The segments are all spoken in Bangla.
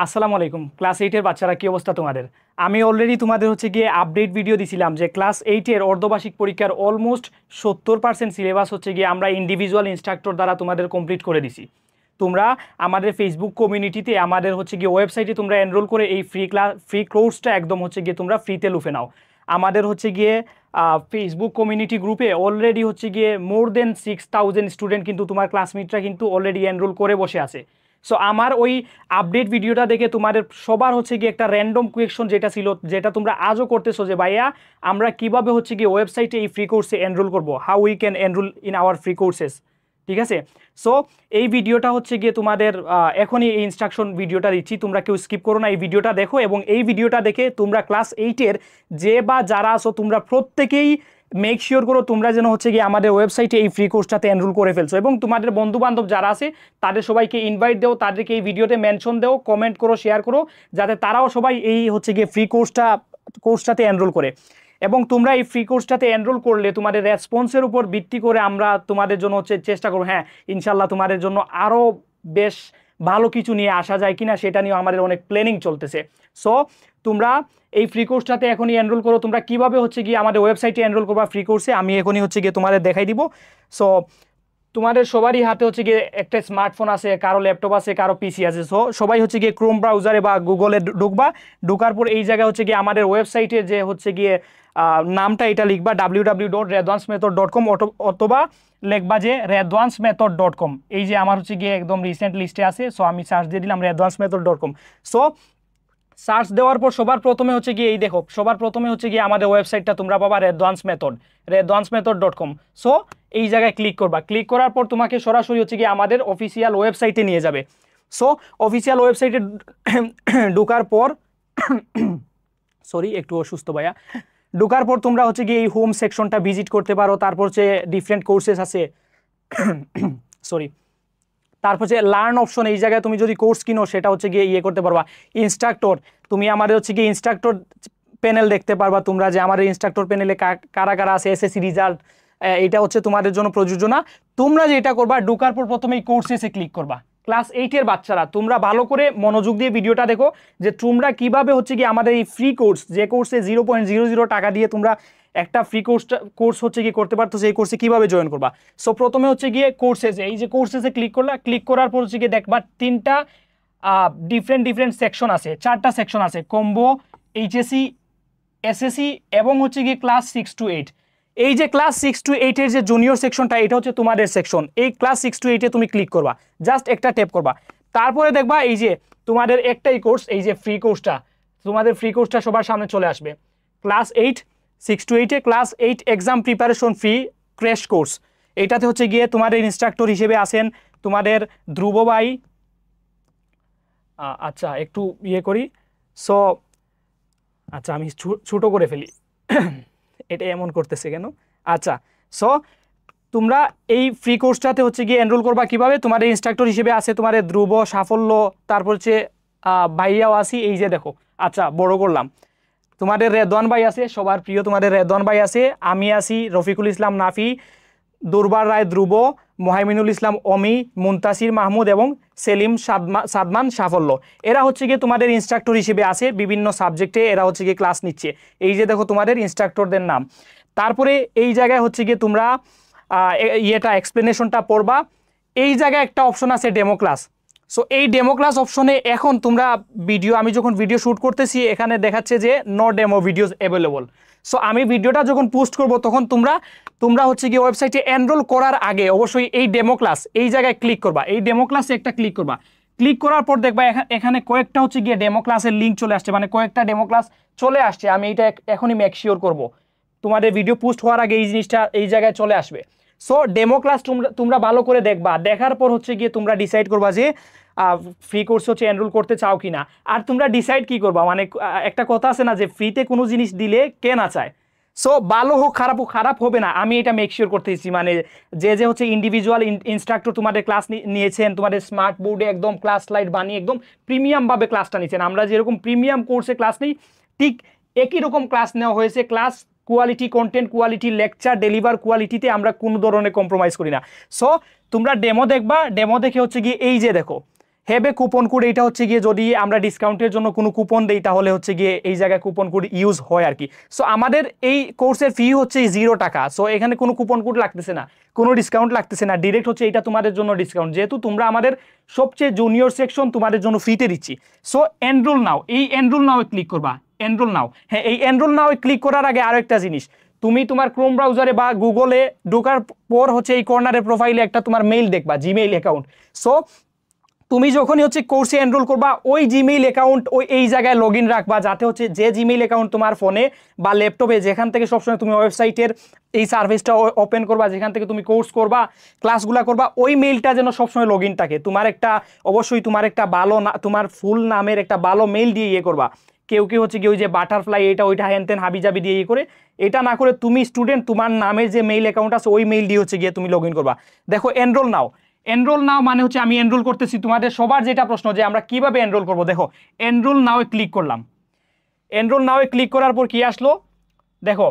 আসসালামু আলাইকুম ক্লাস 8 এর বাচ্চারা কি অবস্থা তোমাদের। আমি অলরেডি তোমাদের হচ্ছে গিয়ে আপডেট ভিডিও দিছিলাম যে ক্লাস 8 এর অর্ধবার্ষিক পরীক্ষার অলমোস্ট 70% সিলেবাস হচ্ছে গিয়ে আমরা ইন্ডিভিজুয়াল ইনস্ট্রাক্টর দ্বারা তোমাদের কমপ্লিট করে দিছি। তোমরা আমাদের ফেসবুক কমিউনিটিতে আমাদের হচ্ছে গিয়ে ওয়েবসাইটে তোমরা এনরোল করে এই ফ্রি কোর্সটা একদম হচ্ছে গিয়ে তোমরা ফ্রিতে লুফে নাও। আমাদের হচ্ছে গিয়ে ফেসবুক কমিউনিটি গ্রুপে অলরেডি হচ্ছে গিয়ে মোর দেন 6000 স্টুডেন্ট কিন্তু তোমার ক্লাসমেটরা কিন্তু অলরেডি এনরোল করে বসে আছে। সো আমার ওই আপডেট ভিডিওটা দেখে তোমাদের সবার হচ্ছে গিয়ে একটা র্যান্ডম কোয়েকশন যেটা ছিল, যেটা তোমরা আজও করতেছো যে ভাইয়া আমরা কিভাবে হচ্ছে গিয়ে ওয়েবসাইটে এই ফ্রি কোর্সে এনরোল করবো, how we can enrol in our free courses. ঠিক আছে, সো এই ভিডিওটা হচ্ছে গিয়ে তোমাদের এখনই এই ইনস্ট্রাকশন ভিডিওটা দিচ্ছি, তোমরা কেউ স্কিপ করো না, এই ভিডিওটা দেখো এবং এই ভিডিওটা দেখে তোমরা ক্লাস 8-এর যে বা যারা আসো তোমরা প্রত্যেকেই মেক শিওর করো তোমরা যেন হচ্ছে গিয়ে আমাদের ওয়েবসাইটে এই ফ্রি কোর্সটাতে এনরোল করে ফেলছো এবং তোমাদের বন্ধু বান্ধব যারা আছে তাদের সবাইকে ইনভাইট দাও, তাদেরকে এই ভিডিওতে মেনশন দাও, কমেন্ট করো, শেয়ার করো, যাতে তারাও সবাই এই হচ্ছে গিয়ে ফ্রি কোর্সটাতে এনরোল করে। এবং তোমরা এই ফ্রি কোর্সটাতে এনরোল করলে তোমাদের রেসপন্সের উপর ভিত্তি করে আমরা তোমাদের জন্য হচ্ছে চেষ্টা করবো, হ্যাঁ ইনশাল্লাহ তোমাদের জন্য আরও বেশ ভালো কিছু নিয়ে আসা যায় কিনা সেটা নিয়ে আমাদের অনেক প্ল্যানিং চলতেছে। সো তোমরা এই ফ্রি কোর্সটাতে এখনই এনরোল করো। তোমরা কিভাবে হচ্ছে গিয়ে আমাদের ওয়েবসাইটে এনরোল করবা ফ্রি কোর্সে আমি এখনই হচ্ছে গিয়ে তোমাদের দেখাই দিব। সো তোমাদের সবারই হাতে হচ্ছে গিয়ে একটা স্মার্টফোন আছে, কারো ল্যাপটপ আছে, কারো পিসি আছে। সো সবাই হচ্ছে গিয়ে ক্রোম ব্রাউজারে বা গুগলে ঢুকবা, ঢোকার পর এই জায়গায় হচ্ছে গিয়ে আমাদের ওয়েবসাইটে যে হচ্ছে গিয়ে নামটা এটা লিখবা www.redvancemethod.com অথবা লিখবা যে redvancemethod.com। এই যে আমার হচ্ছে গিয়ে একদম রিসেন্ট লিস্টে আছে, সো আমি সার্চ দিয়ে দিলাম redvancemethod.com। সো সার্চ দেওয়ার পর সবার প্রথমে হচ্ছে গিয়ে এই দেখো, সবার প্রথমে হচ্ছে গিয়ে আমাদের ওয়েবসাইটটা তোমরা পাবা redvancemethod.com। সো এই জায়গায় ক্লিক করবা, ক্লিক করার পর তোমাকে সরাসরি হচ্ছে গিয়ে আমাদের অফিসিয়াল ওয়েবসাইটে নিয়ে যাবে। সো অফিসিয়াল ওয়েবসাইটে ঢোকার পর সরি একটু অসুস্থ ভাইয়া, ঢোকার পর তোমরা হচ্ছে গিয়ে এই হোম সেকশনটা ভিজিট করতে পারো। তারপর হচ্ছে ডিফারেন্ট কোর্সেস আছে সরি, তারপর যে লার্ন অপশন, এই জায়গায় তুমি যদি কোর্স কিনো সেটা হচ্ছে গিয়ে ইয়ে করতে পারবা। ইনস্ট্রাক্টর, তুমি আমাদের হচ্ছে গিয়ে ইনস্ট্রাক্টর প্যানেল দেখতে পারবা তোমরা, যে আমাদের ইনস্ট্রাক্টর প্যানেলে কারা কারা আছে, এসএসসি রেজাল্ট, এটা হচ্ছে তোমাদের জন্য প্রযোজনা। তোমরা যেটা করবা ঢোকার পর প্রথমেই কোর্সেসে ক্লিক করবা। ক্লাস 8-এর বাচ্চারা তোমরা ভালো করে মনোযোগ দিয়ে ভিডিওটা দেখো যে তোমরা কিভাবে হচ্ছে গিয়ে আমাদের এই ফ্রি কোর্স, যে কোর্সে 0.00 টাকা দিয়ে তোমরা একটা ফ্রি কোর্স হচ্ছে গিয়ে করতে পারতো, সেই কোর্সে কিভাবে জয়েন করবা। সো প্রথমে হচ্ছে গিয়ে কোর্সেসে, এই যে কোর্সেসে ক্লিক করলা, ক্লিক করার পর হচ্ছে গিয়ে দেখবা 3টা ডিফারেন্ট সেকশন আছে, 4টা সেকশন আছে, কম্বো, এইচএসসি, এসএসসি এবং হচ্ছে গিয়ে ক্লাস 6 to 8। এই যে ক্লাস 6 to 8 এর যে জুনিয়র সেকশনটা, এটা হচ্ছে তোমাদের সেকশন। এই ক্লাস 6 to 8-এ তুমি ক্লিক করবা, জাস্ট একটা ট্যাপ করবা, তারপরে দেখবা এই যে তোমাদের একটাই কোর্স, এই যে ফ্রি কোর্সটা, তোমাদের ফ্রি কোর্সটা সবার সামনে চলে আসবে। ক্লাস 8 6 to 8-এ class 8 exam preparation free crash course. এইটাতে হচ্ছে গিয়ে তোমাদের ইনস্ট্রাক্টর হিসেবে আছেন তোমাদের ধ্রুব ভাই। আচ্ছা একটু ইয়ে করি, সো আচ্ছা আমি ছোটো করে ফেলি এটা এমন করতেছে কেন। আচ্ছা, সো তোমরা এই ফ্রি কোর্সটাতে হচ্ছে গিয়ে এনরোল করবা কিভাবে, তোমাদের ইনস্ট্রাক্টর হিসেবে আছে তোমাদের ধ্রুব, সাফল্য, তারপর হচ্ছে ভাইয়াও আসি, এই যে দেখো। আচ্ছা বড় করলাম, তোমাদের রেদওয়ান ভাই আছে, সবার প্রিয় তোমাদের রেদওয়ান ভাই আছে, আমি আছি, রফিকুল ইসলাম নাফি, দুর্বার রায় ধ্রুব, মোহাইমিনুল ইসলাম অমি, মুনতাসির মাহমুদ এবং সেলিম সাদমান সাফল্য। এরা হচ্ছে গিয়ে তোমাদের ইনস্ট্রাক্টর হিসেবে আছে বিভিন্ন সাবজেক্টে, এরা হচ্ছে গিয়ে ক্লাস নিচ্ছে। এই যে দেখো তোমাদের ইনস্ট্রাক্টরদের নাম। তারপরে এই জায়গায় হচ্ছে গিয়ে তোমরা ইয়েটা এক্সপ্লেনেশনটা পড়বা। এই জায়গায় একটা অপশন আছে ডেমো ক্লাস। সো এই ডেমো ক্লাস অপশনে এখন তোমরা আমি যখন ভিডিও শ্যুট করতেছি এখানে দেখাচ্ছে যে no demo videos available. So আমি ভিডিওটা যখন পোস্ট করব তখন তোমরা হচ্ছে গিয়ে ওয়েবসাইটে এনরোল করার আগে অবশ্যই এই ডেমো ক্লাস এই জায়গায় ক্লিক করবা, এই ডেমো ক্লাসে একটা ক্লিক করবা। ক্লিক করার পর দেখবা এখানে কয়েকটা হচ্ছে গিয়ে ডেমো ক্লাসের লিঙ্ক চলে আসছে, মানে কয়েকটা ডেমো ক্লাস চলে আসছে। আমি এটা এখনই মেক শিওর করবো তোমাদের ভিডিও পোস্ট হওয়ার আগে এই জিনিসটা এই জায়গায় চলে আসবে। সো ডেমো ক্লাস তোমরা ভালো করে দেখবা, দেখার পর হচ্ছে গিয়ে তোমরা ডিসাইড করবা যে ফ্রি কোর্স হচ্ছে এনরোল করতে চাও কি না। আর তোমরা ডিসাইড কি করবা, মানে একটা কথা আছে না যে ফ্রিতে কোনো জিনিস দিলে কে না চায়। সো ভালো হোক খারাপ হবে না, আমি এটা মেক শিওর করতেছি। মানে যে হচ্ছে ইন্ডিভিজুয়াল ইনস্ট্রাক্টর তোমাদের ক্লাস নিয়েছেন, তোমাদের স্মার্ট বোর্ডে একদম ক্লাস স্লাইড বানিয়ে একদম প্রিমিয়ামভাবে ক্লাসটা নিয়েছেন। আমরা যেরকম প্রিমিয়াম কোর্সে ক্লাস নিই ঠিক একই রকম ক্লাস নেওয়া হয়েছে। Class quality, content quality, lecture deliver কোয়ালিটিতে আমরা কোনো ধরনের কম্প্রোমাইজ করি না। সো তোমরা ডেমো দেখবা, ডেমো দেখে হচ্ছে গিয়ে এই যে দেখো হ্যাভ এ কুপন কোড, এটা হচ্ছে গিয়ে যদি আমরা ডিসকাউন্টের জন্য কোনো কুপন দেই তাহলে হচ্ছে গিয়ে এই জায়গায় কুপন কোড ইউজ হয় আর কি। সো আমাদের এই কোর্সের ফি হচ্ছে 0 টাকা। সো এখানে কোনো কুপন কোড লাগতেছে না, কোনো ডিসকাউন্ট লাগতেছে না, ডিরেক্ট হচ্ছে এটা তোমাদের জন্য ডিসকাউন্ট, যেহেতু তোমরা আমাদের সবচেয়ে জুনিয়র সেকশন তোমাদের জন্য ফ্রিতে দিচ্ছি। সো এনরোল নাও, এই এনরোল নাও ক্লিক করবা, এনরোল নাও। হ্যাঁ, এই এনরোল নাও ক্লিক করার আগে আরো একটা জিনিস, তুমি তোমার ক্রোম ব্রাউজারে বা গুগলে ঢোকার পর হচ্ছে এই কর্নারের প্রোফাইলে একটা তোমার মেইল দেখবা, জিমেইল অ্যাকাউন্ট। সো তুমি যখনই হচ্ছে কোর্সে এনরোল করবা ওই জিমেইল অ্যাকাউন্ট ওই এই জায়গায় লগ ইন রাখবা, যাতে হচ্ছে যে জিমেইল অ্যাকাউন্ট তোমার ফোনে বা ল্যাপটপে যেখান থেকে সবসময় তুমি ওয়েবসাইটের এই সার্ভিসটা ওপেন করবা, যেখান থেকে তুমি কোর্স করবা, ক্লাসগুলা করবা, ওই মেইলটা যেন সবসময় লগ ইন থাকে। তোমার একটা অবশ্যই তোমার একটা ভালো তোমার ফুল নামের একটা ভালো মেইল দিয়ে ইয়ে করবা। কেউ কেউ হচ্ছে কি ওই যে বাটারফ্লাই এটা ওইটা হ্যানতেন হাবিজাবি দিয়ে ইয়ে করে, এটা না করে তুমি স্টুডেন্ট তোমার নামের যে মেইল অ্যাকাউন্ট আছে ওই মেইল দিয়ে হচ্ছে গিয়ে তুমি লগ ইন করবা। দেখো এনরোল নাও, এনরোল নাও মানে হচ্ছে আমি এনরোল করতেছি। তোমাদের সবার যেটা প্রশ্ন যে আমরা কিভাবে এনরোল করব, দেখো এনরোল নাও ক্লিক করলাম। এনরোল নাও ক্লিক করার পর কি আসলো, দেখো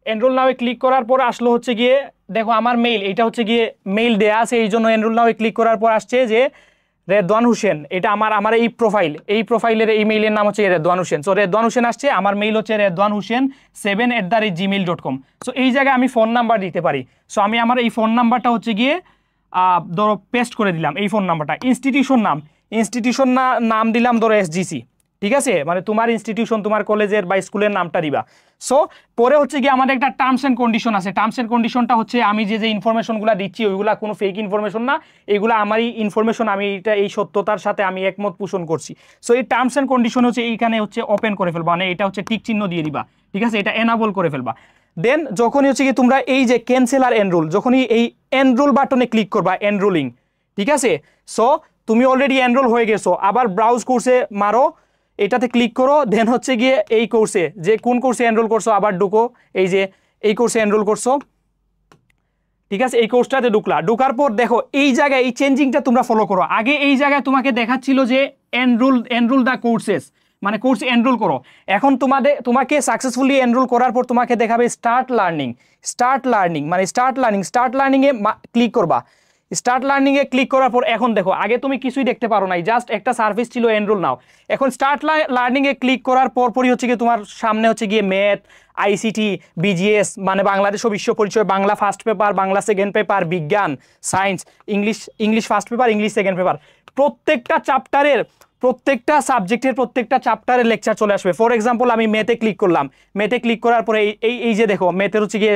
এনরোল নাও ক্লিক করার পর আসলো হচ্ছে গিয়ে দেখো আমার মেইল, এটা হচ্ছে গিয়ে মেইল দেয়া আছে, এই জন্য এনরোল নাও ক্লিক করার পর আসছে যে রেদওয়ান হোসেন, এটা আমার এই প্রোফাইলের এই মেইলের নাম হচ্ছে রেদওয়ান হোসেন। সো রেদওয়ান হোসেন আসছে, আমার মেইল হচ্ছে রেদওয়ান হোসেন 7@gmail.com। সো এই জায়গায় আমি ফোন নাম্বার দিতে পারি। সো আমি আমার এই ফোন নাম্বারটা হচ্ছে গিয়ে ধরো পেস্ট করে দিলাম এই ফোন নাম্বারটা। ইনস্টিটিউশন নাম দিলাম ধরো SGC, ঠিক আছে, মানে তোমার ইনস্টিটিউশন তোমার কলেজের বা স্কুলের নামটা দিবা। সো পরে হচ্ছে গিয়ে আমাদের একটা টার্মস অ্যান্ড কন্ডিশন আছে। টার্মস অ্যান্ড কন্ডিশনটা হচ্ছে আমি যে ইনফরমেশনগুলো দিচ্ছি ওইগুলা কোনো ফেক ইনফরমেশন না, এগুলো আমারই ইনফরমেশন, আমি এটা এই সত্যতার সাথে আমি একমত পোষণ করছি। সো এই টার্মস অ্যান্ড কন্ডিশন হচ্ছে এইখানে হচ্ছে ওপেন করে ফেলবা, মানে এটা হচ্ছে টিক চিহ্ন দিয়ে দিবা, ঠিক আছে, এটা এনাবল করে ফেলবা। দেন যখনই হচ্ছে কি তোমরা এই যে ক্যান্সেল আর এনরোল, যখনই এই এনরোল বাটনে ক্লিক করবা, এনরোলিং, ঠিক আছে। সো তুমি অলরেডি এনরোল হয়ে গেছো, আবার ব্রাউজ কোর্সে মারো, এটাতে ক্লিক করো, দেন হচ্ছে গিয়ে এই কোর্সে যে কোন কোর্সে এনরোল করছো আবার ঢুকো, এই যে এই কোর্সে এনরোল করছো, ঠিক আছে, এই কোর্সটাতে ঢুকার পর দেখো এই জায়গায় এই চেঞ্জিংটা তোমরা ফলো করো। আগে এই জায়গায় তোমাকে দেখাচ্ছিল যে এনরোল দ্য কোর্সেস, মানে কোর্স এনরোল করো। এখন তোমাকে সাকসেসফুলি এনরোল করার পর তোমাকে দেখাবে স্টার্ট লার্নিং, মানে স্টার্ট লার্নিংয়ে ক্লিক করবা। স্টার্ট লার্নিংয়ে ক্লিক করার পর এখন দেখো আগে তুমি কিছুই দেখতে পারো নাই, জাস্ট একটা সার্ভিস ছিল এনরোল নাও। এখন স্টার্ট লার্নিংয়ে ক্লিক করার পরই হচ্ছে গিয়ে তোমার সামনে হচ্ছে গিয়ে ম্যাথ, ICT, BGS মানে বাংলাদেশ ও বিশ্ব পরিচয়, Bangla first paper, Bangla second paper, বিজ্ঞান, science, English first paper, English second paper, প্রত্যেকটা চ্যাপ্টারের প্রত্যেকটা সাবজেক্টের প্রত্যেকটা চ্যাপ্টারের লেকচার চলে আসবে। ফর এক্সাম্পল আমি ম্যাথে ক্লিক করলাম, ম্যাথে ক্লিক করার পরে এই যে দেখো ম্যাথের হচ্ছে গিয়ে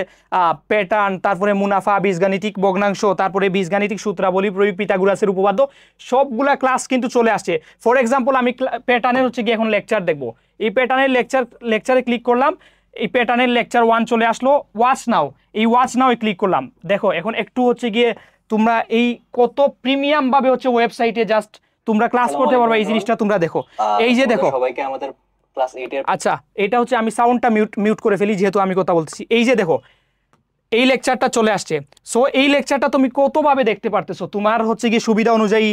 প্যাটার্ন, তারপরে মুনাফা, বীজগাণিতিক ভগ্নাংশ, তারপরে বীজগাণিতিক সূত্রাবলী, প্রয়োগ, পিথাগোরাসের উপপাদ্য, সবগুলা ক্লাস কিন্তু চলে আসছে। ফর এক্সাম্পল আমি প্যাটার্নের হচ্ছে গিয়ে এখন লেকচার দেখবো, এই প্যাটার্নের লেকচারে ক্লিক করলাম, এই প্যাটার্নের লেকচার 1 চলে আসলো। ওয়াচ নাও, এই ওয়াচ নাও ক্লিক করলাম। দেখো এখন একটু হচ্ছে গিয়ে তোমরা এই কত প্রিমিয়াম ভাবে হচ্ছে ওয়েবসাইটে জাস্ট তোমরা ক্লাস করতে পারবে, এই জিনিসটা তোমরা দেখো। এই যে দেখো সবাইকে আমাদের ক্লাস 8 এর, আচ্ছা এটা হচ্ছে আমি সাউন্ডটা মিউট করে ফেলি যেহেতু আমি কথা বলতেছি। এই যে দেখো এই লেকচারটা চলে আসছে। সো এই লেকচারটা তুমি কতভাবে দেখতে পারতেছো তোমার হচ্ছে গিয়ে সুবিধা অনুযায়ী।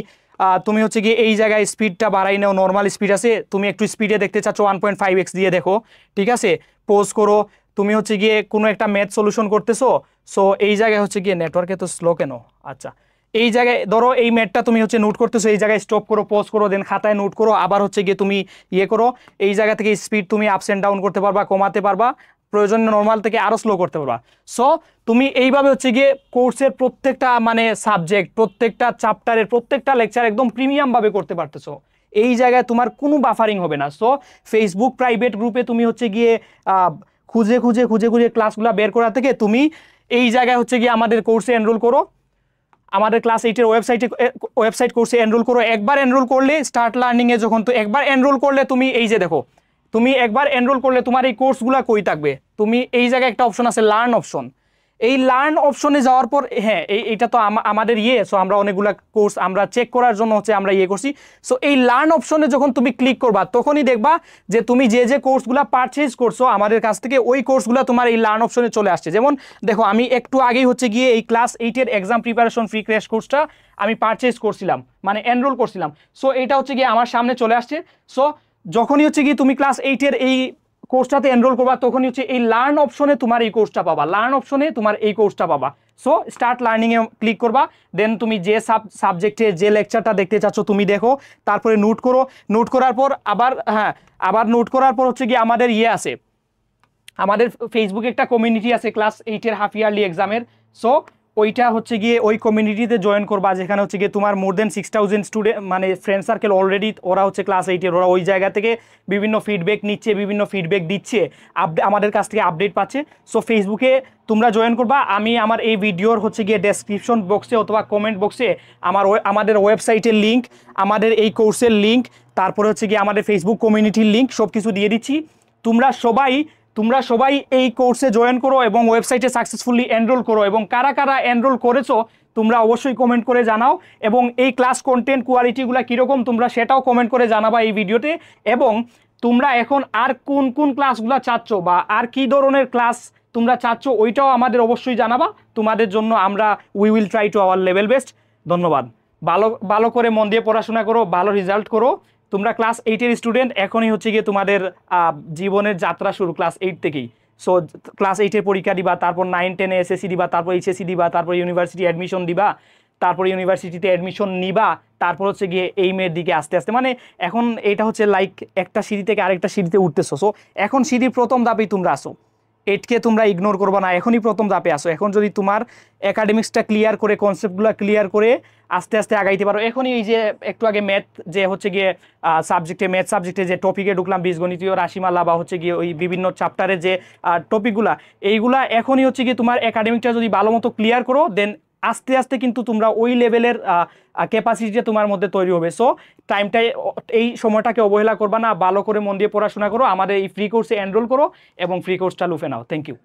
তুমি হচ্ছে গিয়ে এই জায়গায় স্পিডটা বাড়াই নাও, নর্মাল স্পিড আছে, তুমি একটু স্পিডে দেখতে চাচ্ছ 1.5x দিয়ে দেখো, ঠিক আছে, পোজ করো। তুমি হচ্ছে গিয়ে কোনো একটা ম্যাথ সলিউশন করতেছো, সো এই জায়গায় হচ্ছে গিয়ে নেটওয়ার্কে তো স্লো কেন, আচ্ছা এই জায়গায় ধরো এই ম্যাথটা তুমি হচ্ছে নোট করতেছো, এই জায়গায় স্টপ করো, পজ করো, দেন খাতায় নোট করো, আবার হচ্ছে গিয়ে তুমি ইয়ে করো, এই জায়গা থেকে স্পিড তুমি আপস অ্যান্ড ডাউন করতে পারবা, কমাতে পারবা, প্রয়োজন নর্মাল থেকে আরও স্লো করতে পারবা। সো তুমি এইভাবে হচ্ছে গিয়ে কোর্সের প্রত্যেকটা মানে সাবজেক্ট, প্রত্যেকটা চ্যাপ্টারের প্রত্যেকটা লেকচার একদম প্রিমিয়ামভাবে করতে পারতেছো। এই জায়গায় তোমার কোনো বাফারিং হবে না। সো ফেসবুক প্রাইভেট গ্রুপে তুমি হচ্ছে গিয়ে খুঁজে ক্লাসগুলো বের করা থেকে তুমি এই জায়গায় হচ্ছে গিয়ে আমাদের কোর্সে এনরোল করো, আমাদের ক্লাস 8-এর ওয়েবসাইট কোর্সে এনরোল করো। একবার এনরোল করলে স্টার্ট লার্নিংয়ে যখন তো একবার এনরোল করলে তুমি এই যে দেখো, তুমি একবার এনরোল করলে তোমার এই কোর্সগুলো কই থাকবে, তুমি এই জায়গায় একটা অপশন আছে লার্ন অপশন, এই লার্ন অপশনে যাওয়ার পর হ্যাঁ এইটা তো আমাদের সো আমরা অনেকগুলো কোর্স আমরা চেক করার জন্য হচ্ছে আমরা করছি। সো এই লার্ন অপশনে যখন তুমি ক্লিক করবা তখনই দেখবা যে তুমি যে কোর্সগুলো পারচেজ করছো আমাদের কাছ থেকে ওই কোর্সগুলো তোমার এই লার্ন অপশনে চলে আসছে। যেমন দেখো আমি একটু আগেই হচ্ছে গিয়ে এই ক্লাস 8-এর এক্সাম প্রিপারেশন ফ্রি ক্র্যাশ কোর্সটা আমি পারচেজ করছিলাম, মানে এনরোল করছিলাম। সো এটা হচ্ছে গিয়ে আমার সামনে চলে আসছে। সো যখনই হচ্ছে গিয়ে তুমি ক্লাস 8-এর এই কোর্সটাতে এনরোল করবা তখনই হচ্ছে এই লার্ন অপশনে তোমার এই কোর্সটা পাবা, লার্ন অপশনে তোমার এই কোর্সটা পাবা। সো স্টার্ট লার্নিংয়ে ক্লিক করবা, দেন তুমি যে সাবজেক্টে যে লেকচারটা দেখতে চাচ্ছ তুমি দেখো, তারপরে নোট করো, নোট করার পর আবার নোট করার পর হচ্ছে কি আমাদের আছে, আমাদের ফেসবুকে একটা কমিউনিটি আছে ক্লাস 8-এর হাফ ইয়ারলি এক্সামের। সো ওইটা হচ্ছে গিয়ে ওই কমিউনিটিতে জয়েন করবা, যেখানে হচ্ছে গিয়ে তোমার মোর দেন 6000 স্টুডেন্ট মানে ফ্রেন্ড সার্কেল অলরেডি, ওরা হচ্ছে ক্লাস 8-এর, ওরা ওই জায়গা থেকে বিভিন্ন ফিডব্যাক নিচ্ছে, বিভিন্ন ফিডব্যাক দিচ্ছে, আমাদের কাছ থেকে আপডেট পাচ্ছে। সো ফেসবুকে তোমরা জয়েন করবা। আমি আমার এই ভিডিওর হচ্ছে গিয়ে ডেসক্রিপশন বক্সে অথবা কমেন্ট বক্সে আমাদের ওয়েবসাইটের লিঙ্ক, আমাদের এই কোর্সের লিঙ্ক, তারপরে হচ্ছে গিয়ে আমাদের ফেসবুক কমিউনিটির লিঙ্ক সব কিছু দিয়ে দিচ্ছি। তোমরা সবাই এই কোর্সে জয়েন করো এবং ওয়েবসাইটে সাকসেসফুলি এনরোল করো, এবং কারা কারা এনরোল করেছো তোমরা অবশ্যই কমেন্ট করে জানাও, এবং এই ক্লাস কন্টেন্ট কোয়ালিটিগুলো কীরকম তোমরা সেটাও কমেন্ট করে জানাবা এই ভিডিওতে। এবং তোমরা এখন আর কোন কোন ক্লাসগুলো চাচ্ছ বা আর কি ধরনের ক্লাস তোমরা চাচ্ছ ওইটাও আমাদের অবশ্যই জানাবা। তোমাদের জন্য আমরা we will try to our level best. ধন্যবাদ। ভালো করে মন দিয়ে পড়াশোনা করো, ভালো রেজাল্ট করো। তোমরা ক্লাস 8-এর স্টুডেন্ট, এখনই হচ্ছে গিয়ে তোমাদের জীবনের যাত্রা শুরু ক্লাস 8 থেকেই। সো ক্লাস 8-এর পরীক্ষা দিবা, তারপর 9-10-এ এসএসসি দিবা, তারপর এইচএসসি দিবা, তারপর ইউনিভার্সিটি অ্যাডমিশন দিবা, তারপর ইউনিভার্সিটিতে অ্যাডমিশন নিবা, তারপর হচ্ছে গিয়ে এইমের দিকে আস্তে আস্তে, মানে এখন এটা হচ্ছে লাইক একটা সিঁড়ি থেকে আরেকটা সিঁড়িতে উঠতেছো। সো এখন সিঁড়ির প্রথম ধাপেই তোমরা আসো, 8কে তোমরা ইগনোর করবা না, এখনই প্রথম ধাপে আসো। এখন যদি তোমার একাডেমিক্সটা ক্লিয়ার করে, কনসেপ্টগুলো ক্লিয়ার করে আস্তে আস্তে আগাইতে পারো। এখনই এই যে একটু আগে ম্যাথ যে হচ্ছে গিয়ে ম্যাথ সাবজেক্টে যে টপিকে ঢুকলাম, বীজগণিতীয় রাশিমালা বা হচ্ছে গিয়ে ওই বিভিন্ন চ্যাপ্টারের যে টপিকগুলা, এইগুলা এখনই হচ্ছে গিয়ে তোমার একাডেমিকটা যদি ভালো মতো ক্লিয়ার করো, দেন আস্তে আস্তে কিন্তু তোমরা ওই লেভেলের ক্যাপাসিটিটা তোমার মধ্যে তৈরি হবে। সো এই সময়টাকে অবহেলা করবা না, ভালো করে মন দিয়ে পড়াশোনা করো, আমাদের এই ফ্রি কোর্সে এনরোল করো এবং ফ্রি কোর্সটা লুফে নাও। Thank you.